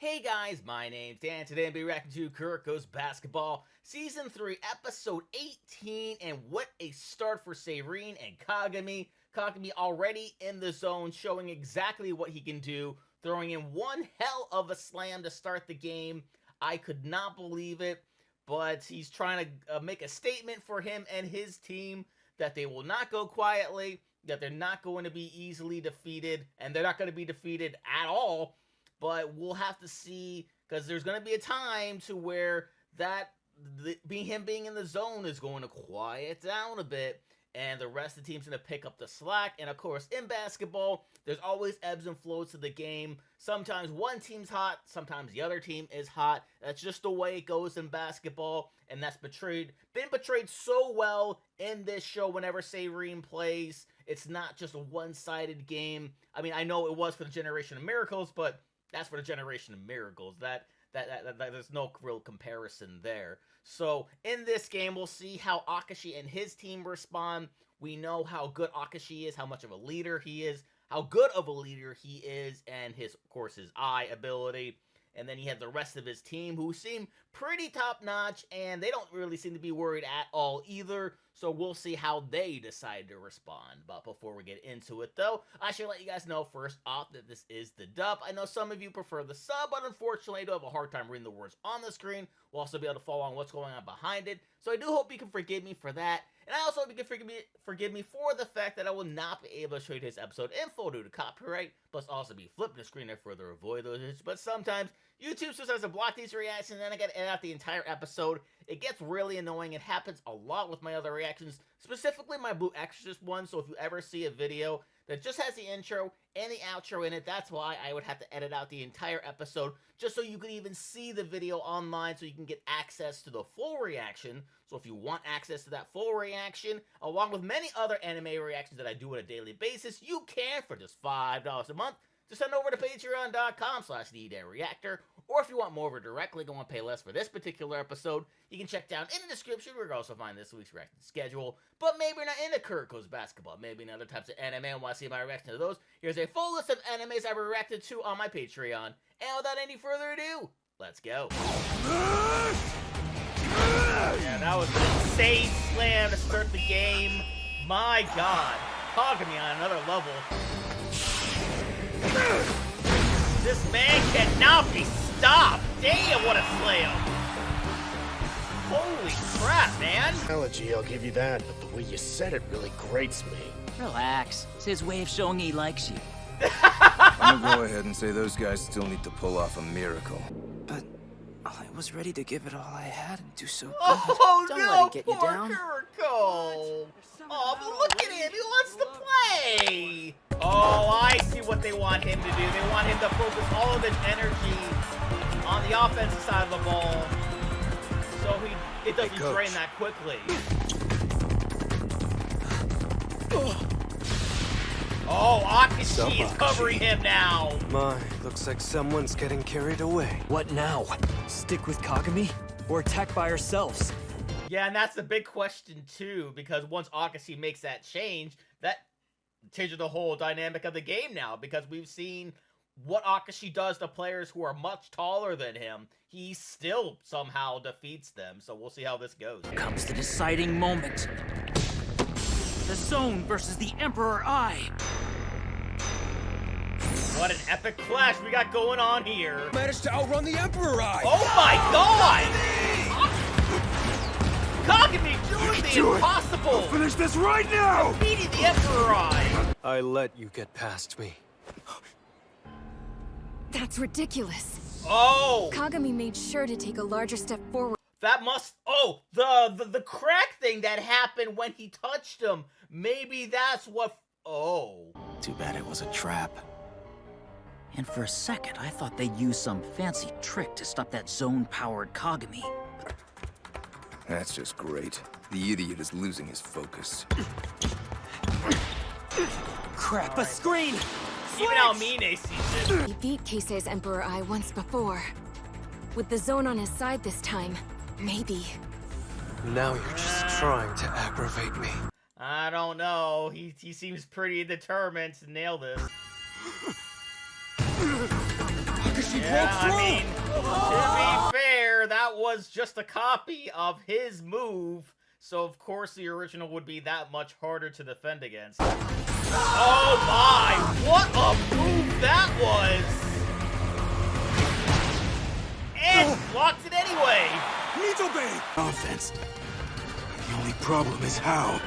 Hey guys, my name's Dan. Today I'll be reacting to Kuroko Basketball Season 3, Episode 18, and what a start for Seirin and Kagami. Kagami already in the zone, showing exactly what he can do, throwing in one hell of a slam to start the game. I could not believe it, but he's trying to make a statement for him and his team that they will not go quietly, that they're not going to be easily defeated, and they're not going to be defeated at all. But we'll have to see, because there's going to be a time to where him being in the zone is going to quiet down a bit, and the rest of the team's going to pick up the slack. And of course, in basketball, there's always ebbs and flows to the game. Sometimes one team's hot, sometimes the other team is hot. That's just the way it goes in basketball, and that's been portrayed so well in this show whenever Seirin plays. It's not just a one-sided game. I mean, I know it was for the Generation of Miracles, but that's for the Generation of Miracles. That there's no real comparison there. So in this game, we'll see how Akashi and his team respond. We know how good Akashi is, how much of a leader he is, how good of a leader he is, and of course his eye ability. And then he had the rest of his team who seem pretty top-notch, and they don't really seem to be worried at all either. So we'll see how they decide to respond. But before we get into it, though, I should let you guys know first off that this is the dub. I know some of you prefer the sub, but unfortunately I do have a hard time reading the words on the screen. We'll also be able to follow on what's going on behind it. So I do hope you can forgive me for that. And I also hope you can forgive me for the fact that I will not be able to show you this episode in full due to copyright, plus also be flipping the screen to further avoid those issues. But sometimes YouTube decides to block these reactions, and then I gotta edit out the entire episode. It gets really annoying. It happens a lot with my other reactions, specifically my Blue Exorcist one. So if you ever see a video that just has the intro and the outro in it, that's why I would have to edit out the entire episode, just so you can even see the video online, so you can get access to the full reaction. So if you want access to that full reaction, along with many other anime reactions that I do on a daily basis, you can for just $5 a month. Just head over to patreon.com/TheDanReactor, or if you want more of a direct link and want to pay less for this particular episode, you can check down in the description where you'll also find this week's reaction schedule. But maybe you're not into Kuroko Basketball, maybe in other types of anime and want to see my reaction to those. Here's a full list of animes I've reacted to on my Patreon. And without any further ado, let's go. Yeah, that was an insane slam to start the game. My god, Kagami on another level. This man cannot be stopped! Damn, what a slam! Holy crap, man! Analogy, I'll give you that, but the way you said it really grates me. Relax. It's his way of showing he likes you. I'm gonna go ahead and say those guys still need to pull off a miracle. But I was ready to give it all I had and do so good. Oh Don't no, let it get you poor down. Kuroko! Oh, but look at him! He wants to play! Oh, I see what they want him to do. They want him to focus all of his energy on the offensive side of the ball, so it doesn't drain that quickly. Oh, Akashi is covering him now. My, looks like someone's getting carried away. What now? Stick with Kagami? Or attack by ourselves? Yeah, and that's the big question too, because once Akashi makes that change, that changes the whole dynamic of the game now, because we've seen what Akashi does to players who are much taller than him. He still somehow defeats them, so we'll see how this goes. Comes the deciding moment. The Zone versus the Emperor Eye. What an epic clash we got going on here. Managed to outrun the Emperor Eye! Oh my god! Kagami doing the impossible! Finish this right now! Defeating the Emperor Eye! I let you get past me. That's ridiculous. Oh! Kagami made sure to take a larger step forward. That must... Oh! The crack thing that happened when he touched him. Maybe that's what... Oh. Too bad it was a trap. And for a second, I thought they'd use some fancy trick to stop that zone-powered Kagami. That's just great. The idiot is losing his focus. Crap, a screen! Even Almine sees it. He beat Keisei's Emperor Eye once before. With the zone on his side this time, maybe. Now you're just trying to aggravate me. I don't know. He seems pretty determined to nail this. Yeah, I mean, to be fair, that was just a copy of his move, so of course the original would be that much harder to defend against. Oh my! What a move that was! And blocked it anyway! Offense. The only problem is how.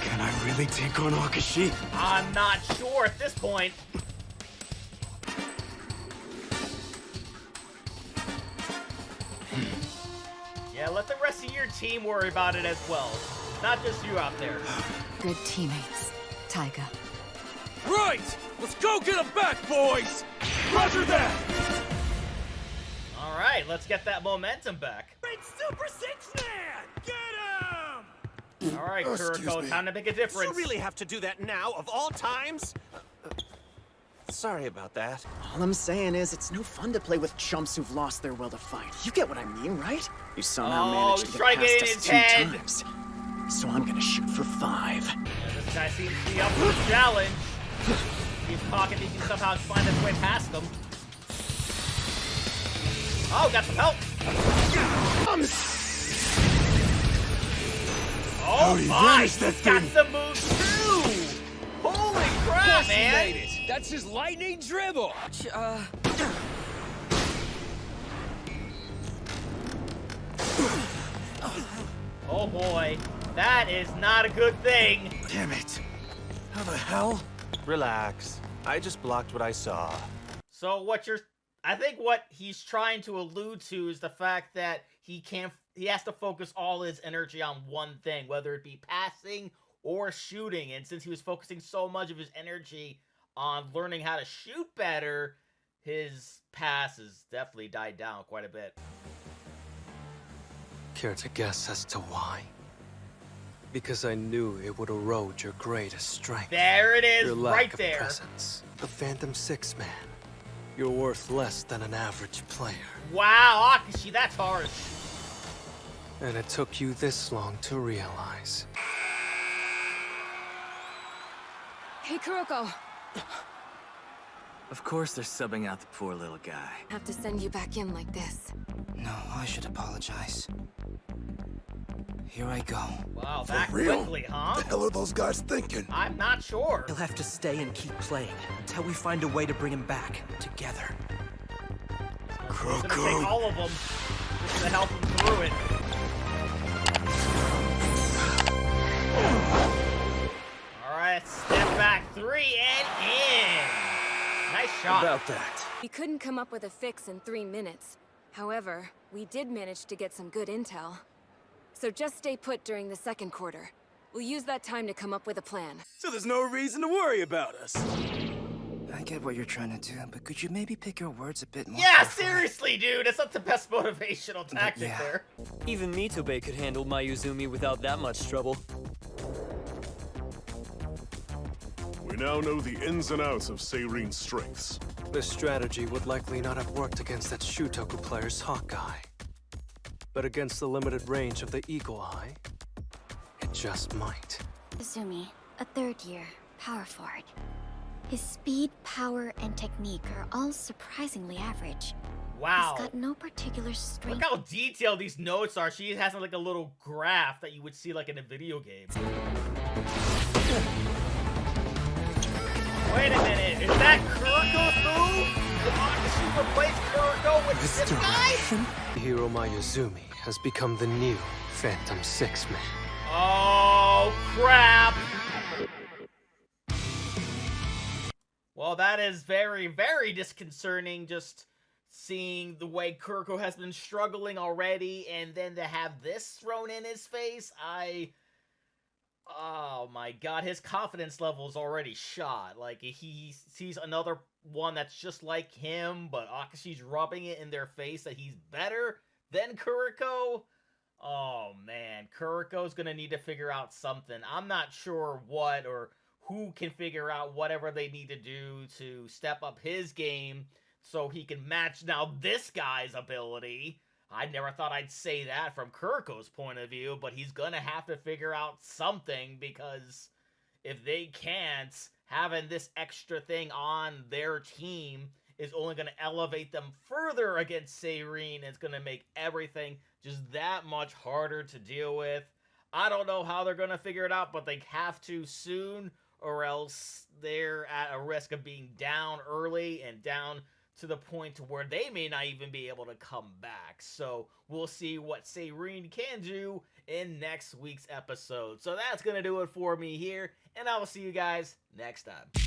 Can I really take on Akashi? I'm not sure at this point. Yeah, let the rest of your team worry about it as well. Not just you out there. Good teammates, Taiga. Right! Let's go get him back, boys! Roger that! Alright, let's get that momentum back. It's Super 6-Man! Get him! Alright, Kuroko, time to make a difference. You really have to do that now, of all times? Sorry about that. All I'm saying is, it's no fun to play with chumps who've lost their will to fight. You get what I mean, right? You somehow managed to try get past getting us his 2 head. times. So I'm gonna shoot for 5. Yeah, this guy seems to be up for the challenge. See if Kagami can somehow find his way past him. Oh, got some help! Oh my, he's got some moves too! Holy crap, man! That's his lightning dribble! Oh boy, that is not a good thing. Damn it. How the hell? Relax. I just blocked what I saw. So I think what he's trying to allude to is the fact that he has to focus all his energy on one thing, whether it be passing or shooting. And since he was focusing so much of his energy on learning how to shoot better, his pass has definitely died down quite a bit. Care to guess as to why? Because I knew it would erode your greatest strength. There it is, Your lack right of there. presence. The Phantom 6-Man. You're worth less than an average player. Wow, Akashi, that's harsh. And it took you this long to realize. Hey, Kuroko. Of course they're subbing out the poor little guy. Have to send you back in like this. No, I should apologize. Here I go. Wow, back real? quickly, huh? The hell are those guys thinking? I'm not sure. He'll have to stay and keep playing until we find a way to bring him back together. He's gonna take all of them just to help him through it. Alright, step back 3 and in. Nice shot. About that. We couldn't come up with a fix in 3 minutes. However, we did manage to get some good intel. So just stay put during the second quarter. We'll use that time to come up with a plan. So there's no reason to worry about us. I get what you're trying to do, but could you maybe pick your words a bit more Yeah, carefully? seriously, dude. That's not the best motivational tactic yeah. there. Even Mitobe could handle Mayuzumi without that much trouble. We now know the ins and outs of Seirin's strengths. This strategy would likely not have worked against that Shutoku player's Hawkeye. But against the limited range of the Eagle Eye, it just might. Izumi, a 3rd year, power forward. His speed, power, and technique are all surprisingly average. Wow. He's got no particular strength. Look how detailed these notes are. She has like a little graph that you would see like in a video game. Wait a minute, is that Kuroko's move? Did Akashi replace Kuroko with this guy? Hiro Mayuzumi has become the new Phantom 6-Man. Oh, crap! Well, that is very, very disconcerting, just seeing the way Kuroko has been struggling already, and then to have this thrown in his face, oh my god, his confidence level is already shot. Like, he sees another one that's just like him, but Akashi's rubbing it in their face that he's better than Kuroko. Oh man, Kuroko's gonna need to figure out something. I'm not sure what or who can figure out whatever they need to do to step up his game so he can match now this guy's ability. I never thought I'd say that from Kuroko's point of view, but he's gonna have to figure out something, because if they can't, having this extra thing on their team is only going to elevate them further against Seirine. It's going to make everything just that much harder to deal with. I don't know how they're going to figure it out, but they have to soon, or else they're at a risk of being down early and down to the point to where they may not even be able to come back. So we'll see what Seirine can do in next week's episode. So that's going to do it for me here, and I will see you guys next time.